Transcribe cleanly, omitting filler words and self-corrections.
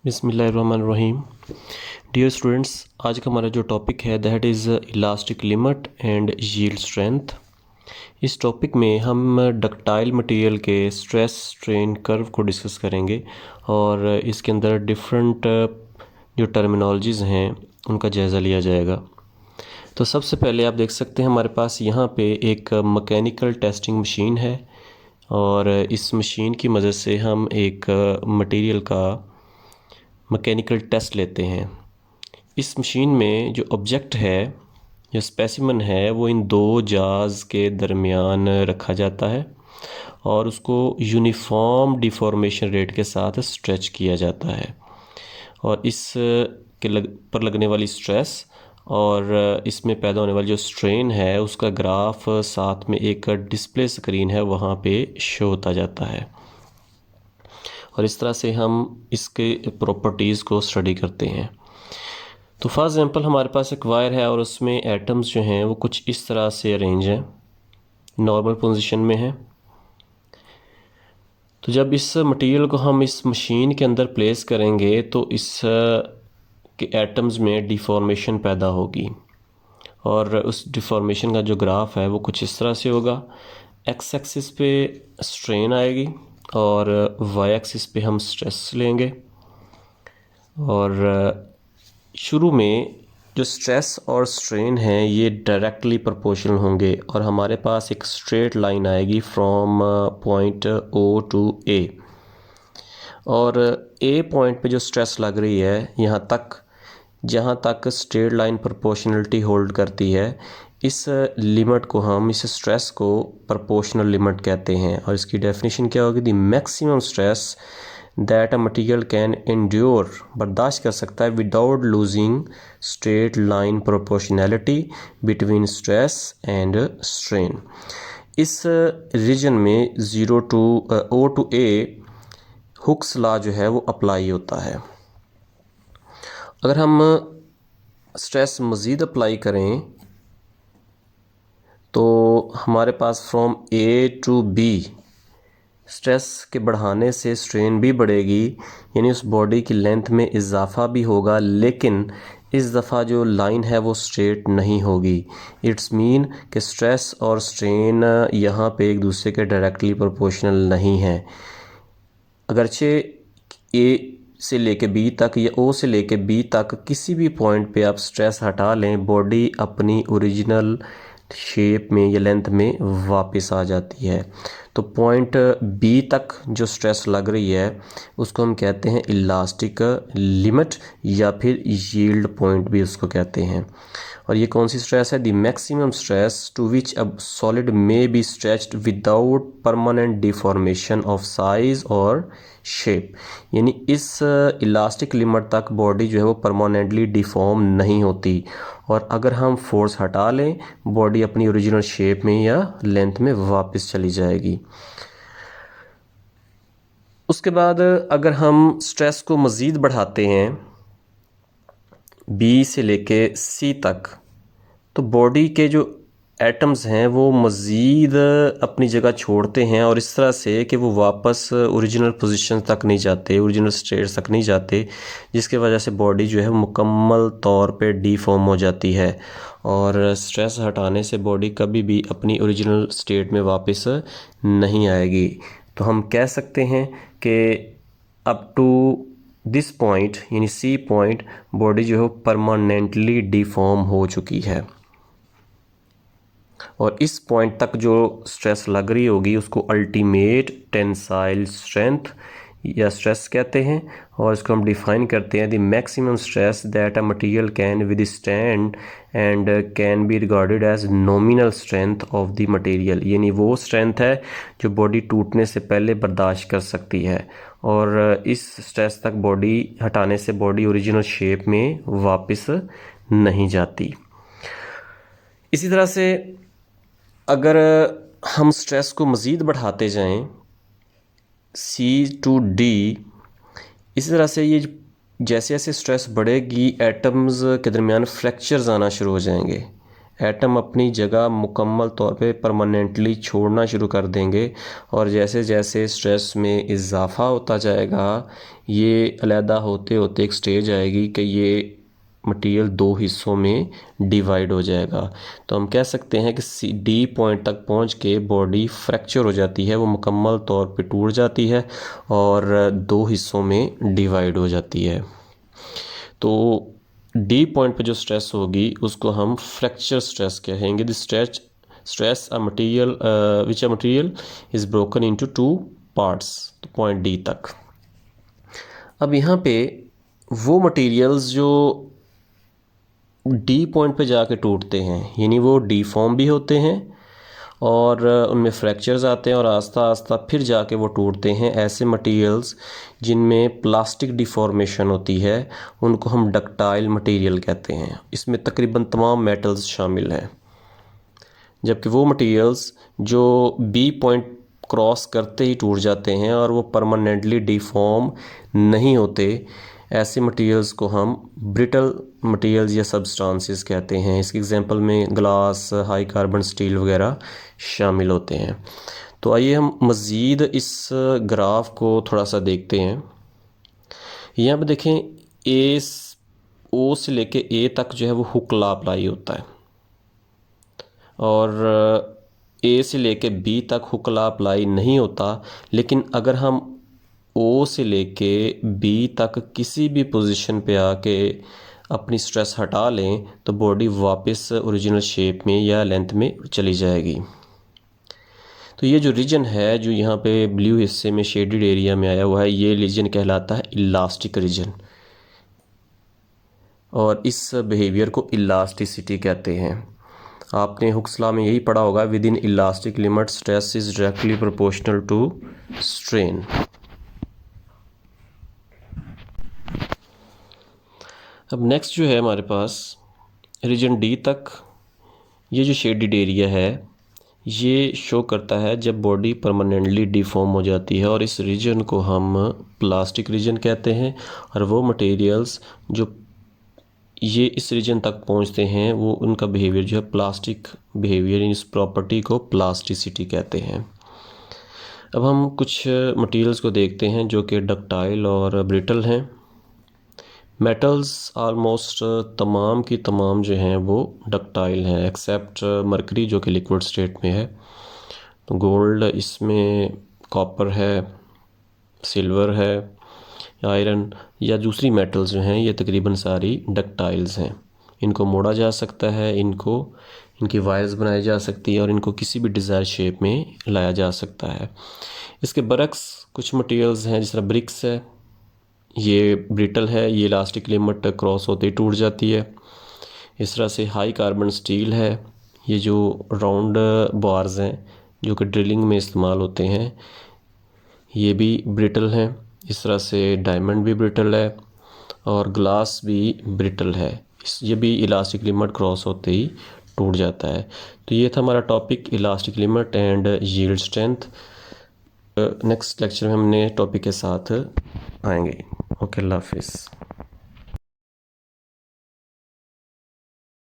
बिस्मिल्लाहिर्रहमानिर्रहीम। Dear students, आज का हमारा जो टॉपिक है that is elastic limit and yield strength. इस टॉपिक में हम डक्टाइल मटेरियल के स्ट्रेस स्ट्रेन कर्व को डिस्कस करेंगे और इसके अंदर डिफरेंट जो टर्मिनोलॉजीज़ हैं उनका जायज़ा लिया जाएगा। तो सबसे पहले आप देख सकते हैं हमारे पास यहाँ पे एक मैकेनिकल टेस्टिंग मशीन है और इस मशीन की मदद से हम एक मटेरियल का मैकेनिकल टेस्ट लेते हैं। इस मशीन में जो ऑब्जेक्ट है, जो स्पेसिमन है, वो इन दो जाज़ के दरमियान रखा जाता है और उसको यूनिफॉर्म डिफॉर्मेशन रेट के साथ स्ट्रेच किया जाता है और इस के पर लगने वाली स्ट्रेस और इसमें पैदा होने वाली जो स्ट्रेन है उसका ग्राफ साथ में एक डिस्प्ले स्क्रीन है वहाँ पे शो होता जाता है और इस तरह से हम इसके प्रॉपर्टीज़ को स्टडी करते हैं। तो फॉर एग्ज़ाम्पल हमारे पास एक वायर है और उसमें एटम्स जो हैं वो कुछ इस तरह से अरेंज हैं, नॉर्मल पोजीशन में है। तो जब इस मटेरियल को हम इस मशीन के अंदर प्लेस करेंगे तो इस के एटम्स में डिफॉर्मेशन पैदा होगी और उस डिफॉर्मेशन का जो ग्राफ है वो कुछ इस तरह से होगा। एक्स एक्सिस पे स्ट्रेन आएगी और वाई एक्सिस पे हम स्ट्रेस लेंगे और शुरू में जो स्ट्रेस और स्ट्रेन है ये डायरेक्टली प्रोपोर्शनल होंगे और हमारे पास एक स्ट्रेट लाइन आएगी फ्रॉम पॉइंट ओ टू ए और ए पॉइंट पे जो स्ट्रेस लग रही है यहाँ तक, जहाँ तक स्ट्रेट लाइन प्रोपोर्शनलिटी होल्ड करती है, इस लिमिट को हम, इस स्ट्रेस को प्रोपोर्शनल लिमिट कहते हैं और इसकी डेफिनेशन क्या होगी? The maximum stress that a material can endure, बर्दाश्त कर सकता है without losing straight line proportionality between stress and strain. इस रीजन में ज़ीरो टू ओ टू ए हुक्स लॉ जो है वो अप्लाई होता है। अगर हम स्ट्रेस मज़ीद अप्लाई करें तो हमारे पास from A to B stress के बढ़ाने से स्ट्रेन भी बढ़ेगी, यानी उस बॉडी की लेंथ में इजाफा भी होगा, लेकिन इस दफ़ा जो लाइन है वो स्ट्रेट नहीं होगी। इट्स मीन कि स्ट्रेस और स्ट्रेन यहाँ पे एक दूसरे के डायरेक्टली प्रोपोर्शनल नहीं है। अगरचे ए से लेके बी तक या ओ से लेके बी तक किसी भी पॉइंट पे आप स्ट्रेस हटा लें, बॉडी अपनी ओरिजिनल शेप में या लेंथ में वापस आ जाती है। तो पॉइंट बी तक जो स्ट्रेस लग रही है उसको हम कहते हैं इलास्टिक लिमिट या फिर यील्ड पॉइंट भी उसको कहते हैं। और ये कौन सी स्ट्रेस है? The maximum stress to which a solid may be stretched without permanent deformation of size और शेप, यानी इस इलास्टिक लिमिट तक बॉडी जो है वो परमानेंटली डिफॉर्म नहीं होती और अगर हम फोर्स हटा लें बॉडी अपनी ओरिजिनल शेप में या लेंथ में वापस चली जाएगी। उसके बाद अगर हम स्ट्रेस को मज़ीद बढ़ाते हैं बी से लेके सी तक, तो बॉडी के जो एटम्स हैं वो मज़ीद अपनी जगह छोड़ते हैं और इस तरह से कि वो वापस ओरिजिनल पोजीशन तक नहीं जाते, ओरिजिनल स्टेट तक नहीं जाते, जिसके वजह से बॉडी जो है मुकम्मल तौर पे डीफॉर्म हो जाती है और स्ट्रेस हटाने से बॉडी कभी भी अपनी ओरिजिनल स्टेट में वापस नहीं आएगी। तो हम कह सकते हैं कि अप टू दिस पॉइंट यानी सी पॉइंट बॉडी जो है परमानेंटली डीफॉर्म हो चुकी है और इस पॉइंट तक जो स्ट्रेस लग रही होगी उसको अल्टीमेट टेंसाइल स्ट्रेंथ या स्ट्रेस कहते हैं और इसको हम डिफाइन करते हैं the maximum stress that a material can withstand and can be regarded as nominal strength of the material, यानी वो स्ट्रेंथ है जो बॉडी टूटने से पहले बर्दाश्त कर सकती है और इस स्ट्रेस तक बॉडी हटाने से बॉडी ओरिजिनल शेप में वापस नहीं जाती। इसी तरह से अगर हम स्ट्रेस को मज़ीद बढ़ाते जाएं सी टू डी, इसी तरह से ये जैसे जैसे स्ट्रेस बढ़ेगी एटम्स के दरमियान फ्रैक्चर्स आना शुरू हो जाएंगे एटम अपनी जगह मुकम्मल तौर पे परमानेंटली छोड़ना शुरू कर देंगे और जैसे जैसे स्ट्रेस में इजाफ़ा होता जाएगा ये अलहदा होते होते एक स्टेज आएगी कि ये मटेरियल दो हिस्सों में डिवाइड हो जाएगा। तो हम कह सकते हैं कि डी पॉइंट तक पहुंच के बॉडी फ्रैक्चर हो जाती है, वो मुकम्मल तौर पे टूट जाती है और दो हिस्सों में डिवाइड हो जाती है। तो डी पॉइंट पे जो स्ट्रेस होगी उसको हम फ्रैक्चर स्ट्रेस कहेंगे। The stress a material which a material is broken into two parts, तो पॉइंट डी तक। अब यहाँ पे वो मटेरियल्स जो डी पॉइंट पे जाके टूटते हैं यानी वो डीफॉर्म भी होते हैं और उनमें फ्रैक्चर्स आते हैं और आस्ता आस्ता फिर जाके वो टूटते हैं। ऐसे मटेरियल्स जिनमें प्लास्टिक डिफॉर्मेशन होती है उनको हम डक्टाइल मटेरियल कहते हैं। इसमें तकरीबन तमाम मेटल्स शामिल हैं। जबकि वो मटेरियल्स जो बी पॉइंट क्रॉस करते ही टूट जाते हैं और वो परमानेंटली डिफॉर्म नहीं होते, ऐसे मटेरियल्स को हम ब्रिटल मटेरियल्स या सब्सटेंसेस कहते हैं। इसके एग्जांपल में ग्लास, हाई कार्बन स्टील वगैरह शामिल होते हैं। तो आइए हम मज़ीद इस ग्राफ को थोड़ा सा देखते हैं। यहाँ पे देखें ओ से लेके ए तक जो है वो हुक लॉ अप्लाई होता है और ए से लेके बी तक हुक लॉ अप्लाई नहीं होता। लेकिन अगर हम ओ से लेके बी तक किसी भी पोजीशन पे आके अपनी स्ट्रेस हटा लें तो बॉडी वापस ओरिजिनल शेप में या लेंथ में चली जाएगी। तो ये जो रीजन है जो यहाँ पे ब्लू हिस्से में शेडेड एरिया में आया हुआ है, ये रीजन कहलाता है इलास्टिक रीजन और इस बिहेवियर को इलास्टिसिटी कहते हैं। आपने हुक्स लॉ में यही पढ़ा होगा, within elastic limit stress is directly proportional to strain. अब नेक्स्ट जो है हमारे पास रीजन डी तक, ये जो शेडेड एरिया है ये शो करता है जब बॉडी परमानेंटली डिफॉर्म हो जाती है और इस रीजन को हम प्लास्टिक रीजन कहते हैं। और वो मटेरियल्स जो ये इस रीजन तक पहुंचते हैं वो उनका बिहेवियर जो है प्लास्टिक बिहेवियर, इस प्रॉपर्टी को प्लास्टिसिटी कहते हैं। अब हम कुछ मटेरियल्स को देखते हैं जो कि डक्टाइल और ब्रिटल हैं। मेटल्स ऑलमोस्ट तमाम की तमाम जो हैं वो डक्टाइल हैं एक्सेप्ट मरकरी जो कि लिक्विड स्टेट में है। तो गोल्ड, इसमें कॉपर है, सिल्वर है, आयरन या दूसरी मेटल्स जो हैं ये तकरीबन सारी डक्टाइल्स हैं। इनको मोड़ा जा सकता है, इनकी वायर्स बनाई जा सकती है और इनको किसी भी डिज़ायर शेप में लाया जा सकता है। इसके बरक्स कुछ मटेरियल्स हैं जिस तरह ब्रिक्स है, ये ब्रिटल है, ये इलास्टिक लिमिट क्रॉस होते ही टूट जाती है। इस तरह से हाई कार्बन स्टील है, ये जो राउंड बार्स हैं जो कि ड्रिलिंग में इस्तेमाल होते हैं ये भी ब्रिटल हैं। इस तरह से डायमंड भी ब्रिटल है और ग्लास भी ब्रिटल है, ये भी इलास्टिक लिमिट क्रॉस होते ही टूट जाता है। तो ये था हमारा topic elastic limit and yield strength. Next lecture में हमने टॉपिक के साथ आएंगे। ओके, अल्लाह हाफिज़।